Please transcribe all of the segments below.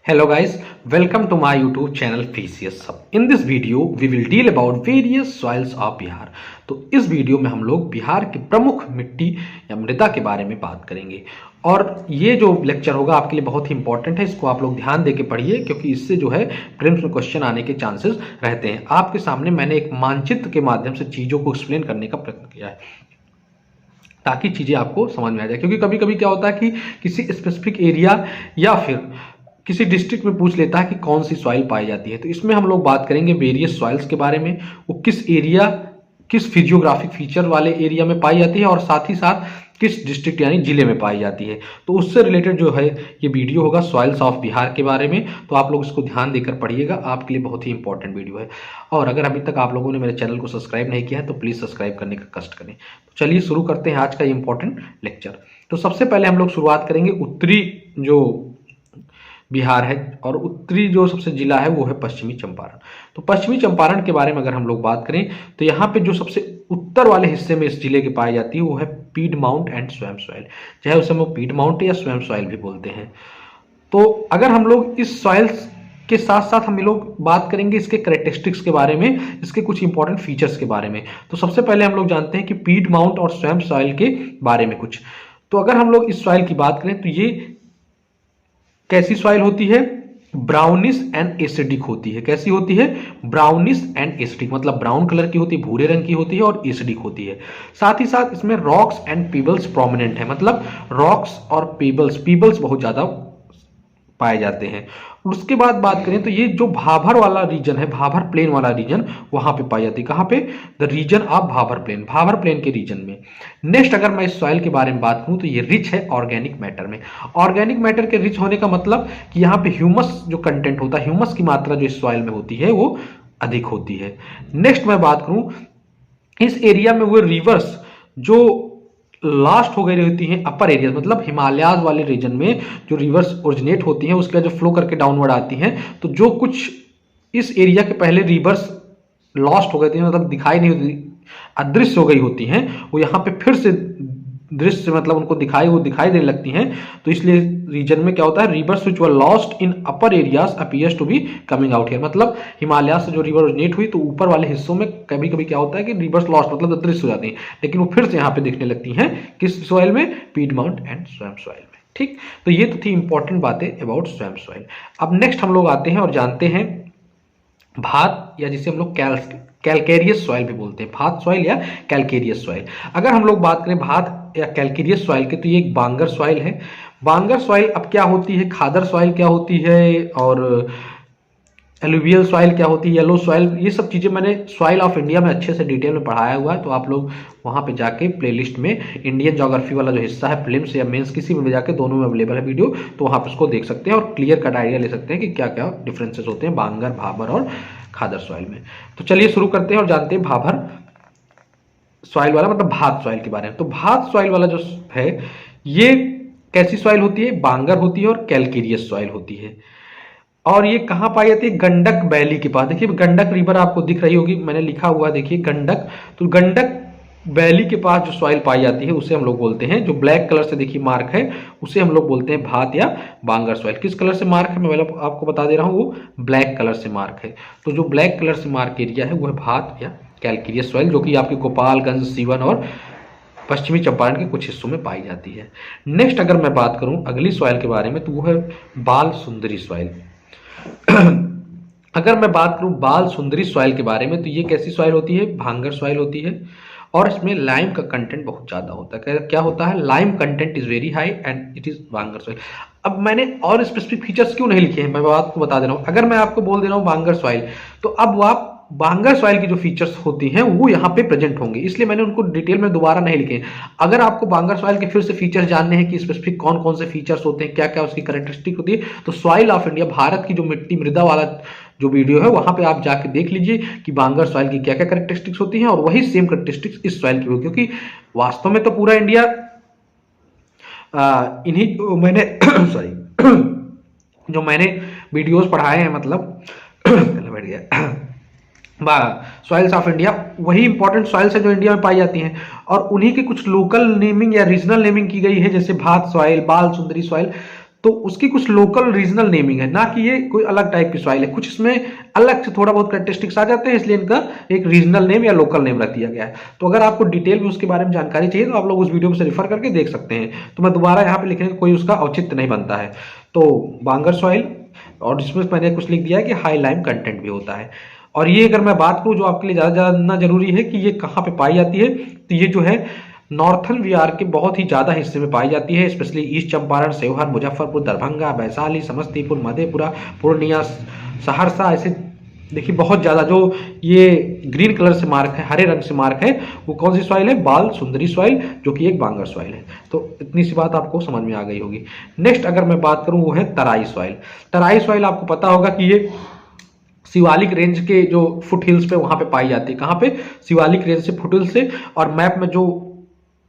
Hello guys, welcome to my YouTube channel Physics Hub. In this video we will deal about various soils of Bihar. तो इस video में हम लोग बिहार की प्रमुख मिट्टी या मृदा के बारे में बात करेंगे और ये जो लेक्चर होगा आपके लिए बहुत ही इंपॉर्टेंट है। इसको आप लोग ध्यान देके पढ़िए क्योंकि इससे जो है प्रीलिम्स में क्वेश्चन आने के चांसेस रहते हैं। आपके सामने मैंने एक मानचित्र के माध्यम से चीज़ों को एक्सप्लेन करने का प्रयत्न किया है ताकि चीज़ें आपको समझ में आ जाए, क्योंकि कभी कभी क्या होता है कि किसी स्पेसिफिक एरिया या फिर किसी डिस्ट्रिक्ट में पूछ लेता है कि कौन सी सॉइल पाई जाती है। तो इसमें हम लोग बात करेंगे वेरियस सॉइल्स के बारे में, वो किस एरिया किस फिजियोग्राफिक फीचर वाले एरिया में पाई जाती है और साथ ही साथ किस डिस्ट्रिक्ट यानी जिले में पाई जाती है। तो उससे रिलेटेड जो है ये वीडियो होगा सॉइल्स ऑफ बिहार के बारे में। तो आप लोग इसको ध्यान देकर पढ़िएगा, आपके लिए बहुत ही इंपॉर्टेंट वीडियो है। और अगर अभी तक आप लोगों ने मेरे चैनल को सब्सक्राइब नहीं किया है तो प्लीज़ सब्सक्राइब करने का कष्ट करें। तो चलिए शुरू करते हैं आज का इंपॉर्टेंट लेक्चर। तो सबसे पहले हम लोग शुरुआत करेंगे उत्तरी जो बिहार है और उत्तरी जो सबसे जिला है वो है पश्चिमी चंपारण। तो पश्चिमी चंपारण के बारे में अगर हम लोग बात करें तो यहाँ पे जो सबसे उत्तर वाले हिस्से में इस जिले के पाई जाती है वो है पीडमाउंट एंड स्वयं सॉइल, चाहे उसे हम पीडमाउंट या स्वयं सॉइल भी बोलते हैं। तो अगर हम लोग इस सॉइल्स के साथ साथ हम लोग बात करेंगे इसके कैरेक्टरिस्टिक्स के बारे में, इसके कुछ इंपॉर्टेंट फीचर्स के बारे में। तो सबसे पहले हम लोग जानते हैं कि पीडमाउंट और स्वयं सॉइल के बारे में कुछ। तो अगर हम लोग इस सॉइल की बात करें तो ये कैसी सॉइल होती है? ब्राउनिश एंड एसिडिक होती है। कैसी होती है? ब्राउनिश एंड एसिडिक, मतलब ब्राउन कलर की होती है, भूरे रंग की होती है और एसिडिक होती है। साथ ही साथ इसमें रॉक्स एंड पीबल्स प्रोमिनेंट है, मतलब रॉक्स और पीबल्स बहुत ज्यादा पाए जाते हैं। उसके बाद बात करें तो ये जो भाभर वाला रीजन है, भाभर प्लेन वाला रीजन, वहां पे पाई जाती है। कहां पे? The region of Bhabar plain के रीजन में। नेक्स्ट अगर मैं इस सॉइल के बारे में बात करूं तो ये रिच है ऑर्गेनिक मैटर में। ऑर्गेनिक मैटर के रिच होने का मतलब कि यहाँ पे ह्यूमस जो कंटेंट होता है, ह्यूमस की मात्रा जो इस सॉइल में होती है वो अधिक होती है। नेक्स्ट मैं बात करूं इस एरिया में वो रिवर्स जो लास्ट हो गई रहती हैं अपर एरिया, मतलब हिमालयाज वाले रीजन में जो रिवर्स ओरिजिनेट होती हैं उसके जो फ्लो करके डाउनवर्ड आती हैं। तो जो कुछ इस एरिया के पहले रिवर्स लॉस्ट हो गए थे, मतलब दिखाई नहीं होती, अदृश्य हो गई होती हैं, वो यहाँ पे फिर से दृश्य मतलब उनको वो दिखाई देने लगती हैं। तो इसलिए रीजन में क्या होता है, rivers which were lost in upper areas appears to be coming out here, मतलब हिमालय से जो रिवर ओरिजिनेट हुई तो ऊपर वाले हिस्सों में कभी कभी क्या होता है कि रिवर्स लॉस्ट मतलब अदृश्य हो जाती हैं, लेकिन वो फिर से यहाँ पे दिखने लगती हैं किस सॉइल में? पीडमाउंट एंड स्वयं सॉइल में। ठीक, तो ये तो थी इंपॉर्टेंट बातें अबाउट स्वयं सॉइल। अब नेक्स्ट हम लोग आते हैं और जानते हैं भात, या जिसे हम लोग कैलकेरियस सॉइल भी बोलते हैं, भात सॉइल या कैलकेरियस सॉइल। अगर हम लोग बात करें भात या कैलकेरियस सॉइल के तो ये एक बांगर सॉइल है। बांगर सॉइल अब क्या होती है, खादर सॉइल क्या होती है और एलुवियल सॉइल क्या होती है, येलो सॉइल, ये सब चीज़ें मैंने सॉइल ऑफ इंडिया में अच्छे से डिटेल में पढ़ाया हुआ है। तो आप लोग वहाँ पे जाके प्लेलिस्ट में इंडियन ज्योग्राफी वाला जो हिस्सा है प्रीलिम्स या मेंस किसी में भी जाके दोनों में अवेलेबल है वीडियो, तो वहाँ पे उसको देख सकते हैं और क्लियर कट आइडिया ले सकते हैं कि क्या क्या डिफरेंसेस होते हैं बांगर, भाबर और खादर सॉइल में। तो चलिए शुरू करते हैं और जानते हैं भाबर सॉइल वाला मतलब भात सॉइल के बारे में। तो भात सॉइल वाला जो है ये कैसी सॉइल होती है? बांगर होती है और कैलकेरियस सॉइल होती है। और ये कहाँ पाई जाती है? गंडक वैली के पास। देखिए गंडक रिवर आपको दिख रही होगी, मैंने लिखा हुआ देखिए गंडक। तो गंडक वैली के पास जो सॉइल पाई जाती है उसे हम लोग बोलते हैं, जो ब्लैक कलर से देखिए मार्क है उसे हम लोग बोलते हैं भात या बांगर सॉइल। किस कलर से मार्क है मैं आपको बता दे रहा हूँ, वो ब्लैक कलर से मार्क है। तो जो ब्लैक कलर से मार्क एरिया है वो है भात या कैलकेरियस सॉइल, जो कि आपके गोपालगंज, सीवन और पश्चिमी चंपारण के कुछ हिस्सों में पाई जाती है। नेक्स्ट अगर मैं बात करूं अगली सॉइल के बारे में तो वो है बाल सुंदरी सॉइल। अगर मैं बात करूं बाल सुंदरी सॉइल के बारे में तो ये कैसी सॉइल होती है? भांगर सॉइल होती है और इसमें लाइम का कंटेंट बहुत ज्यादा होता है। क्या होता है? Lime content is very high and it is भांगर सॉइल। अब मैंने और स्पेसिफिक फीचर्स क्यों नहीं लिखे हैं मैं आपको बता दे रहा हूं। अगर मैं आपको बोल दे रहा हूं भांगर सॉइल तो अब आप बांगर सॉइल की जो फीचर्स होती हैं वो यहाँ पे प्रेजेंट होंगे, इसलिए मैंने उनको डिटेल में दोबारा नहीं लिखे। अगर आपको बांगर सॉइल के फिर से फीचर्स जानने हैं कि स्पेसिफिक कौन कौन से फीचर्स होते हैं, क्या क्या उसकी कैरेक्टरिस्टिक होती है, तो सॉइल ऑफ इंडिया, भारत की जो मिट्टी मृदा वाला जो वीडियो है वहां पे आप जाके देख लीजिए कि बांगर सॉइल की क्या क्या कैरेक्टरिस्टिक्स होती हैं और वही सेम कैरेक्टरिस्टिक्स इस सॉइल की होगी। क्योंकि वास्तव में तो पूरा इंडिया इन्हीं मैंने सॉरी जो मैंने वीडियोस पढ़ाए हैं, मतलब बैठ गया सॉइल्स ऑफ इंडिया, वही इंपॉर्टेंट सॉइल्स है जो इंडिया में पाई जाती हैं और उन्हीं के कुछ लोकल नेमिंग या रीजनल नेमिंग की गई है, जैसे भात सॉइल, बाल सुंदरी सॉइल। तो तो उसकी कुछ लोकल रीजनल नेमिंग है, ना कि ये कोई अलग टाइप की सॉइल है। कुछ इसमें अलग से थोड़ा बहुत कैरेक्टरिस्टिक्स आ जाते हैं, इसलिए इनका एक रीजनल नेम या लोकल नेम रख दिया गया है। तो अगर आपको डिटेल में उसके बारे में जानकारी चाहिए तो आप लोग उस वीडियो में से रेफर करके देख सकते हैं। तो मैं दोबारा यहाँ पे लिखने का कोई उसका औचित्य नहीं बनता है। तो बांगर सॉइल, और इसमें मैंने कुछ लिख दिया है कि हाई लाइम कंटेंट भी होता है। और ये अगर मैं बात करूं जो आपके लिए ज़्यादा जानना जरूरी है कि ये कहाँ पे पाई जाती है, तो ये जो है नॉर्थन बिहार के बहुत ही ज़्यादा हिस्से में पाई जाती है, स्पेशली ईस्ट चंपारण, सेवहर, मुजफ्फरपुर, दरभंगा, वैशाली, समस्तीपुर, मधेपुरा, पूर्णिया, सहरसा, ऐसे देखिए बहुत ज़्यादा। जो ये ग्रीन कलर से मार्क है, हरे रंग से मार्क है, वो कौन सी सॉइल है? बाल सुंदरी सॉइल, जो कि एक बांगर सॉइल है। तो इतनी सी बात आपको समझ में आ गई होगी। नेक्स्ट अगर मैं बात करूं वो है तराई सॉइल। तराई सॉइल आपको पता होगा कि ये शिवालिक रेंज के जो फुट हिल्स पे वहां पे पाई जाती है। कहाँ पे? शिवालिक रेंज से फुट हिल्स से, और मैप में जो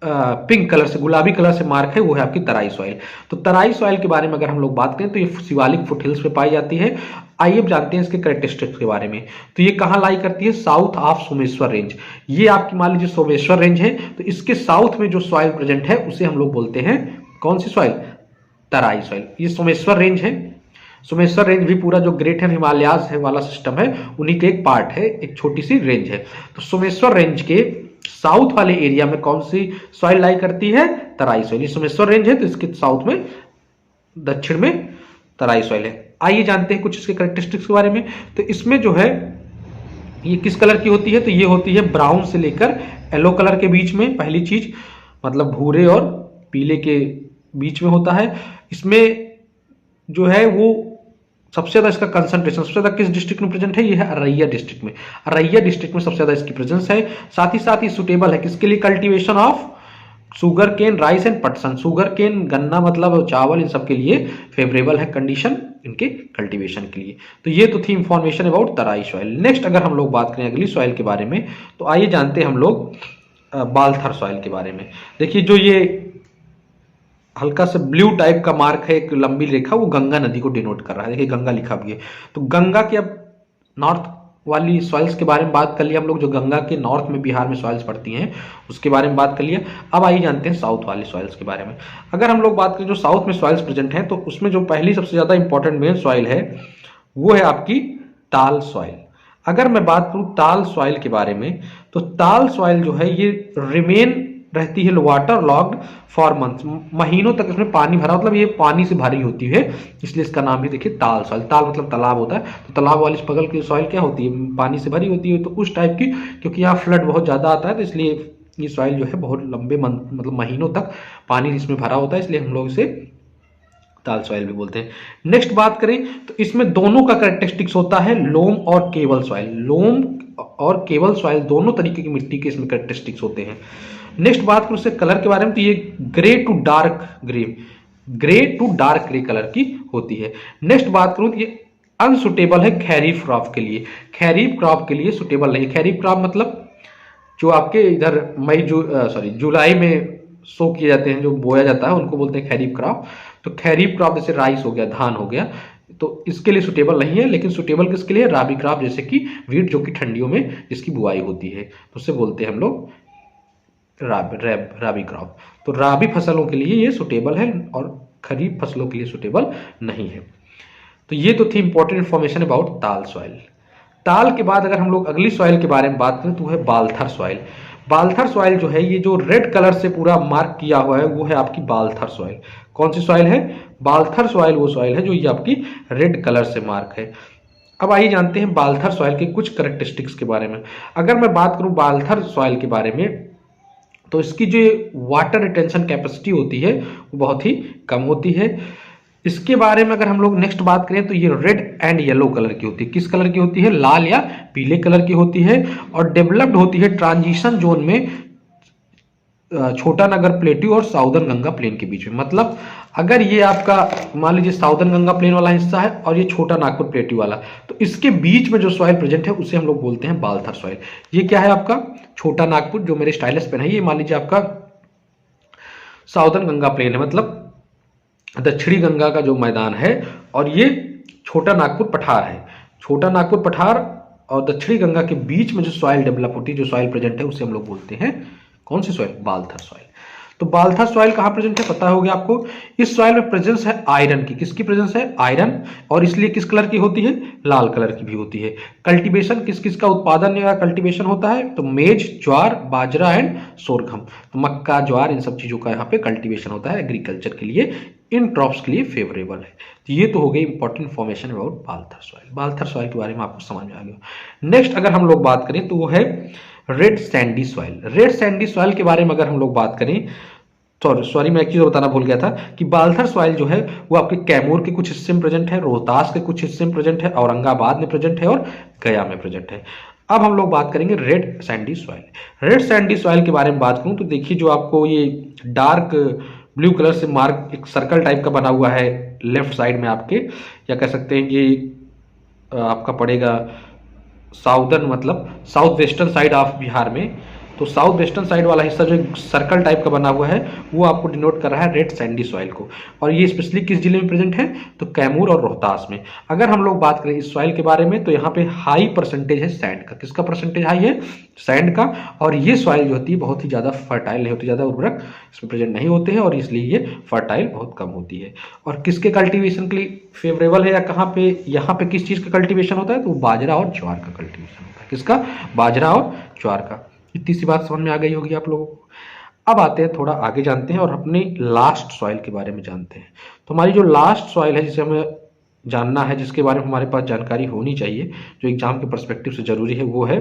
पिंक कलर से, गुलाबी कलर से मार्क है, वो है आपकी तराई सॉइल। तो तराई सॉइल के बारे में अगर हम लोग बात करें तो ये शिवालिक फुट हिल्स पे पाई जाती है। आइए अब जानते हैं इसके कैरेक्टरिस्टिक्स के बारे में। तो ये कहाँ लाई करती है? South of Someshwar range. ये आपकी मान लीजिए सोमेश्वर रेंज है, तो इसके साउथ में जो सॉइल प्रेजेंट है उसे हम लोग बोलते हैं कौन सी सॉइल? तराई सॉइल। ये सोमेश्वर रेंज है। सोमेश्वर रेंज भी पूरा जो ग्रेट है हिमालयाज है वाला सिस्टम है, उन्हीं के एक पार्ट है, एक छोटी सी रेंज है। तो सोमेश्वर रेंज के साउथ वाले एरिया में कौन सी सॉइल लाई करती है? तराई सॉइल। ये सोमेश्वर रेंज है तो इसके साउथ में, दक्षिण में तराई सॉइल है। आइए जानते हैं कुछ इसके कैरेक्टरिस्टिक्स के बारे में। तो इसमें जो है ये किस कलर की होती है? तो ये होती है ब्राउन से लेकर येलो कलर के बीच में। पहली चीज मतलब भूरे और पीले के बीच में होता है। इसमें जो है वो सबसे ज्यादा इसका कंसंट्रेशन सबसे ज्यादा किस डिस्ट्रिक्ट में प्रेजेंट है? ये है अररिया डिस्ट्रिक्ट में। अररिया डिस्ट्रिक्ट में सबसे ज्यादा इसकी प्रेजेंस है। साथ ही सुटेबल है किसके लिए? Cultivation of sugar cane, rice and पटसन। शुगर केन, गन्ना मतलब चावल, इन सब के लिए फेवरेबल है कंडीशन इनके कल्टीवेशन के लिए। तो ये तो थी information about Terai soil. Next अगर हम लोग बात करें अगली सॉइल के बारे में, तो आइए जानते हैं हम लोग बालथर सॉइल के बारे में। देखिए जो ये हल्का सा ब्लू टाइप का मार्क है, एक लंबी रेखा, वो गंगा नदी को डिनोट कर रहा है। देखिए गंगा लिखा भी है। तो गंगा की अब नॉर्थ वाली सॉइल्स के बारे में बात कर लिया हम लोग, जो गंगा के नॉर्थ में बिहार में सॉइल्स पड़ती हैं उसके बारे में बात कर लिया। अब आइए जानते हैं साउथ वाली सॉइल्स के बारे में। अगर हम लोग बात करें जो साउथ में सॉइल्स प्रेजेंट हैं, तो उसमें जो पहली सबसे ज्यादा इंपॉर्टेंट मेन सॉइल है वो है आपकी ताल सॉइल। अगर मैं बात करूं ताल सॉइल के बारे में, तो ताल सॉइल जो है ये रिमेन रहती है वाटर लॉग्ड फॉर मंथ्स, महीनों तक इसमें पानी भरा, मतलब ये पानी से भरी होती है, इसलिए इसका नाम भी देखिए ताल सॉइल। ताल मतलब तालाब होता है, तो तालाब वाली बगल की सॉइल क्या होती है? पानी से भरी होती है। तो उस टाइप की, क्योंकि यहाँ फ्लड बहुत ज्यादा आता है, तो इसलिए ये सॉइल जो है बहुत लंबे मतलब महीनों तक पानी इसमें भरा होता है, इसलिए हम लोग इसे ताल सॉइल भी बोलते हैं। नेक्स्ट बात करें तो इसमें दोनों का कैरेक्टरिस्टिक्स होता है लोम और केवल सॉइल। लोम और केवल सॉइल दोनों तरीके की मिट्टी के इसमें कैरेक्टरिस्टिक्स होते हैं। नेक्स्ट बात करूं इससे कलर के बारे में, तो ये grey to dark grey colour की होती है। नेक्स्ट बात करूं तो ये अनसुटेबल है खैरीफ क्रॉप के लिए। खैरीफ क्रॉप के लिए सुटेबल नहीं है। खैरीफ क्रॉप मतलब जो आपके इधर जुलाई में सो किए जाते हैं, जो बोया जाता है, उनको बोलते हैं खैरीफ क्रॉप। तो खैरीफ क्रॉप जैसे राइस हो गया, धान हो गया, तो इसके लिए सुटेबल नहीं है। लेकिन सुटेबल किसके लिए? राबी क्रॉप, जैसे कि वीट, जो कि ठंडियों में जिसकी बुआई होती है, तो उसे बोलते हैं हम लोग राबी क्रॉप। तो राबी फसलों के लिए ये सुटेबल है और खरीफ फसलों के लिए सुटेबल नहीं है। तो ये तो थी इंपॉर्टेंट इंफॉर्मेशन अबाउट ताल सॉइल। ताल के बाद अगर हम लोग अगली सॉइल के बारे में बात करें तो वो है बालथर सॉइल। बालथर सॉइल जो है, ये जो रेड कलर से पूरा मार्क किया हुआ है, वो है आपकी बालथर सॉइल। कौन सी सॉइल है? बालथर सॉइल वो सॉइल है जो ये आपकी रेड कलर से मार्क है। अब आइए जानते हैं बालथर सॉइल के कुछ कैरेक्टरिस्टिक्स के बारे में। अगर मैं बात करूं बालथर सॉइल के बारे में, तो इसकी जो वाटर रिटेंशन कैपेसिटी होती है वो बहुत ही कम होती है। इसके बारे में अगर हम लोग नेक्स्ट बात करें तो ये रेड एंड येलो कलर की होती है। किस कलर की होती है? लाल या पीले कलर की होती है। और डेवलप्ड होती है ट्रांजिशन जोन में, छोटा नागर प्लेट्यू और साउदर्न गंगा प्लेन के बीच में। मतलब अगर ये आपका मान लीजिए साउदर्न गंगा प्लेन वाला हिस्सा है और ये छोटा नागपुर प्लेट्यू वाला, तो इसके बीच में जो सॉइल प्रेजेंट है उसे हम लोग बोलते हैं बालथर सॉइल। ये क्या है आपका? छोटा नागपुर, जो मेरे स्टाइलस पेन है, ये मान लीजिए आपका साउदर्न गंगा प्लेन है, मतलब दक्षिणी गंगा का जो मैदान है, और ये छोटा नागपुर पठार है। छोटा नागपुर पठार और दक्षिणी गंगा के बीच में जो सॉइल डेवलप होती है, जो सॉइल प्रेजेंट है, उसे हम लोग बोलते हैं कौन सी सॉइल? बालथर सॉइल। तो बाल्थर सॉइल कहाँ प्रेजेंट है पता हो गया आपको। इस सॉइल में प्रेजेंस है आयरन की। किसकी प्रेजेंस है? आयरन। और इसलिए किस कलर की होती है? लाल कलर की भी होती है। कल्टीवेशन किस किस का उत्पादन या कल्टीवेशन होता है? तो मेज, ज्वार, बाजरा एंड सोरगम। तो मक्का, ज्वार, इन सब चीजों का यहाँ पे कल्टीवेशन होता है एग्रीकल्चर के लिए, इन क्रॉप्स के लिए फेवरेबल है। तो ये तो हो गई important information about Balthar soil. Balthar soil के बारे में आपको समझ में आ गया। नेक्स्ट अगर हम लोग बात करें तो वो है red Sandy soil. Red Sandy soil के बारे में अगर हम लोग बात करें, सॉरी मैं एक चीज बताना भूल गया था कि बाल्थर सॉइल जो है वो आपके कैमूर के कुछ हिस्से में प्रेजेंट है, रोहतास के कुछ हिस्से में प्रेजेंट है, औरंगाबाद में प्रेजेंट है और गया में प्रेजेंट है। अब हम लोग बात करेंगे red Sandy soil. Red Sandy soil के बारे में बात करूं तो देखिए, जो आपको ये डार्क ब्लू कलर से मार्क एक सर्कल टाइप का बना हुआ है लेफ्ट साइड में आपके, या कह सकते हैं ये आपका पड़ेगा साउदर्न मतलब south western side of Bihar में। तो साउथ वेस्टर्न साइड वाला हिस्सा जो सर्कल टाइप का बना हुआ है वो आपको डिनोट कर रहा है रेड सैंडी सॉइल को। और ये स्पेशली किस जिले में प्रेजेंट है? तो कैमूर और रोहतास में। अगर हम लोग बात करें इस सॉइल के बारे में तो यहाँ पे हाई परसेंटेज है सैंड का। किसका परसेंटेज हाई है? सैंड का। और ये सॉइल जो होती है बहुत ही ज़्यादा फर्टाइल नहीं होती, ज़्यादा उर्वरक इसमें प्रेजेंट नहीं होते हैं और इसलिए ये फर्टाइल बहुत कम होती है। और किसके कल्टीवेशन के लिए फेवरेबल है या कहाँ पे यहाँ पे किस चीज़ का कल्टीवेशन होता है? तो बाजरा और ज्वार का कल्टीवेशन होता है। किसका? बाजरा और ज्वार का। इतनी सी बात समझ में आ गई होगी आप लोगों को। अब आते हैं थोड़ा आगे जानते हैं और अपनी लास्ट सॉइल के बारे में जानते हैं। तो हमारी जो लास्ट सॉइल है जिसे हमें जानना है, जिसके बारे में हमारे पास जानकारी होनी चाहिए, जो एग्जाम के पर्सपेक्टिव से जरूरी है, वो है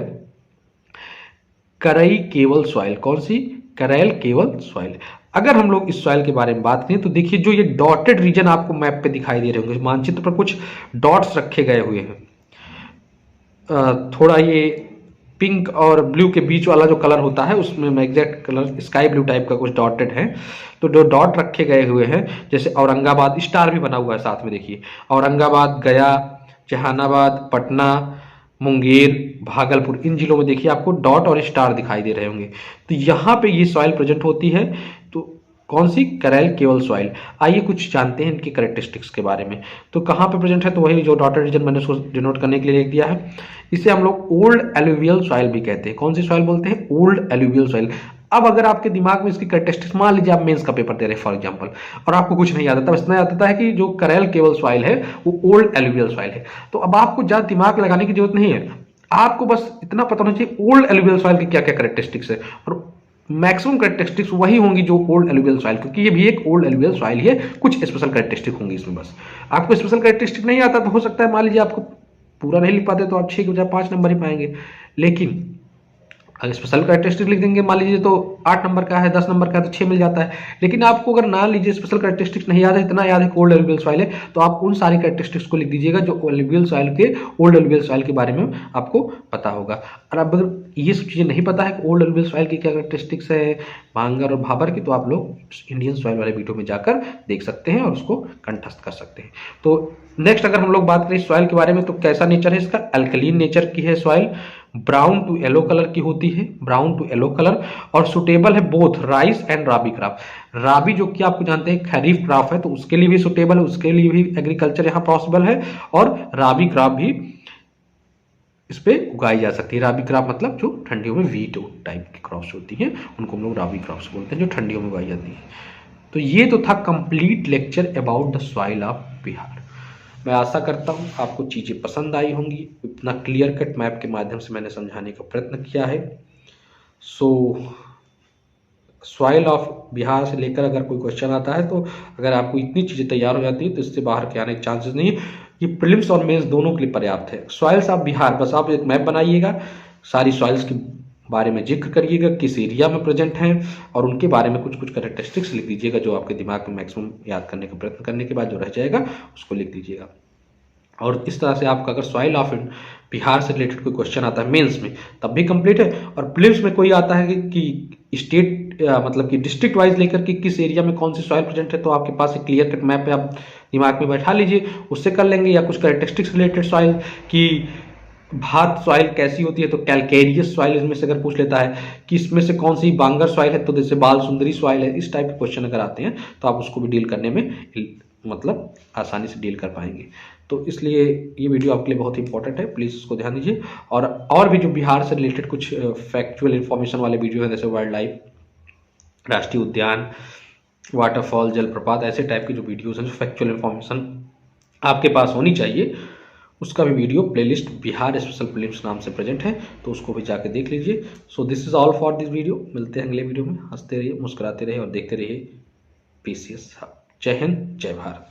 करई केवल सॉइल। कौन सी? करैल केवल सॉइल। अगर हम लोग इस सॉइल के बारे में बात करें तो देखिए, जो ये डॉटेड रीजन आपको मैप पे दिखाई दे रहे होंगे, मानचित्र पर कुछ डॉट्स रखे गए हुए हैं, थोड़ा ये पिंक और ब्लू के बीच वाला जो कलर होता है उसमें exact colour sky blue type का कुछ डॉटेड है। तो जो डॉट रखे गए हुए हैं, जैसे औरंगाबाद, स्टार भी बना हुआ है साथ में, देखिए औरंगाबाद, गया, जहानाबाद, पटना, मुंगेर, भागलपुर, इन जिलों में देखिए आपको डॉट और स्टार दिखाई दे रहे होंगे। तो यहाँ पे ये सॉइल प्रेजेंट होती है। तो कौन सी? करैल केवल सॉइल। आइए कुछ जानते हैं इनकी कैरेक्टरिस्टिक्स के बारे में। तो कहाँ पे प्रेजेंट है? तो वही जो डॉटेड रीजन मैंने उसको डिनोट करने के लिए लिख दिया है। इसे हम लोग ओल्ड एलुवियल सॉइल भी कहते हैं। कौन सी सॉइल बोलते हैं? Old alluvial soil. अब अगर आपके दिमाग में इसकी कैरेक्टरिस्टिक्स, मान लीजिए आप मेंस का पेपर दे रहे हैं फॉर एग्जांपल, और आपको कुछ नहीं याद आता, बस इतना याद आता है कि जो करैल केवल सॉइल है वो ओल्ड एलुवियल सॉइल है, तो अब आपको ज्यादा दिमाग लगाने की जरूरत नहीं है। आपको बस इतना पता होना चाहिए ओल्ड एलुवियल सॉइल की क्या क्या कैरेक्टरिस्टिक्स है, और मैक्सिमम कैरेक्टरिस्टिक्स वही होंगी जो ओल्ड एलुवियल सॉइल, क्योंकि ये भी एक ओल्ड एलुवियल सॉइल है। कुछ स्पेशल कैरेक्टरिस्टिक होंगी इसमें। बस आपको स्पेशल कैरेक्टरिस्टिक नहीं आता तो हो सकता है मान लीजिए आपको पूरा नहीं लिख पाते तो आप 6 के बजाय 5 नंबर ही पाएंगे। लेकिन अगर स्पेशल कैरेक्टरिस्टिक लिख देंगे मान लीजिए तो 8 नंबर का है, 10 नंबर का है तो 6 मिल जाता है। लेकिन आपको अगर ना लीजिए स्पेशल कैरेक्टरिस्टिक्स नहीं याद है, इतना याद है कि ओल्ड एलुवियल सॉइल है, तो आप उन सारी कैरेक्टरिस्टिक्स को लिख दीजिएगा जो एलुवियल सॉइल के, ओल्ड एलुवियल सॉइल के बारे में आपको पता होगा। और अब अगर ये सब चीज़ें नहीं पता है कि ओल्ड एलुवियल सॉइल की क्या कैरेक्टरिस्टिक्स है भांगर और भाबर की, तो आप लोग इंडियन सॉइल वाले वीडियो में जाकर देख सकते हैं और उसको कंठस्थ कर सकते हैं। तो नेक्स्ट अगर हम लोग बात करें सॉइल के बारे में तो कैसा नेचर है इसका? अल्कलीन नेचर की है soil, brown to yellow colour की होती है, ब्राउन टू येलो कलर, और सुटेबल है both rice and rabi crop. Rabi जो कि आपको जानते हैं खरीफ क्रॉप है, तो उसके लिए भी सुटेबल है, उसके लिए भी एग्रीकल्चर यहाँ पॉसिबल है, और राबी क्रॉप भी इस पे उगाई जा सकती है। राबी क्रॉप मतलब जो ठंडियों में वीट टाइप की क्रॉप्स होती हैं उनको हम लोग राबी क्रॉप्स बोलते हैं, जो ठंडियों में उगाई जाती है। तो ये तो था complete lecture about the soil of Bihar. मैं आशा करता हूँ आपको चीज़ें पसंद आई होंगी। इतना क्लियर कट मैप के माध्यम से मैंने समझाने का प्रयत्न किया है। सो सॉइल ऑफ बिहार से लेकर अगर कोई क्वेश्चन आता है तो अगर आपको इतनी चीज़ें तैयार हो जाती है तो इससे बाहर के आने के चांसेस नहीं है। ये प्रीलिम्स और मेंस दोनों के लिए पर्याप्त है। सॉइल्स ऑफ बिहार, बस आप एक मैप बनाइएगा, सारी सॉइल्स के बारे में जिक्र करिएगा, किस एरिया में प्रेजेंट हैं, और उनके बारे में कुछ कुछ कैरेक्टरिस्टिक्स लिख दीजिएगा जो आपके दिमाग में मैक्सिमम याद करने का प्रयत्न करने के बाद जो रह जाएगा उसको लिख दीजिएगा। और इस तरह से आपका अगर सॉइल ऑफ बिहार से रिलेटेड कोई क्वेश्चन आता है मेंस में तब भी कंप्लीट है, और प्रीलिम्स में कोई आता है कि स्टेट मतलब कि डिस्ट्रिक्ट वाइज लेकर के किस एरिया में कौन सी सॉइल प्रेजेंट है, तो आपके पास एक क्लियर कट मैप है, आप दिमाग में बैठा लीजिए, उससे कर लेंगे। या कुछ कैरेक्टरिस्टिक्स रिलेटेड सॉइल की भात सॉइल कैसी होती है, तो कैलकेरियस सॉइल इसमें से अगर पूछ लेता है कि इसमें से कौन सी बांगर सॉइल है, तो जैसे बाल सुंदरी सॉइल है, इस टाइप के क्वेश्चन अगर आते हैं तो आप उसको भी डील करने में मतलब आसानी से डील कर पाएंगे। तो इसलिए ये वीडियो आपके लिए बहुत ही इंपॉर्टेंट है, प्लीज़ उसको ध्यान दीजिए। और भी जो बिहार से रिलेटेड कुछ फैक्चुअल इन्फॉर्मेशन वाले वीडियो हैं, जैसे वाइल्ड लाइफ राष्ट्रीय उद्यान, वाटरफॉल, जलप्रपात, ऐसे टाइप के जो वीडियोज़ हैं, जो फैक्चुअल इन्फॉर्मेशन आपके पास होनी चाहिए, उसका भी video playlist Bihar special prelims नाम से प्रेजेंट है, तो उसको भी जाके देख लीजिए। So this is all for this video. मिलते हैं अगले वीडियो में। हंसते रहिए, मुस्कुराते रहिए और देखते रहिए PCS हब। जय हिंद, जय भारत।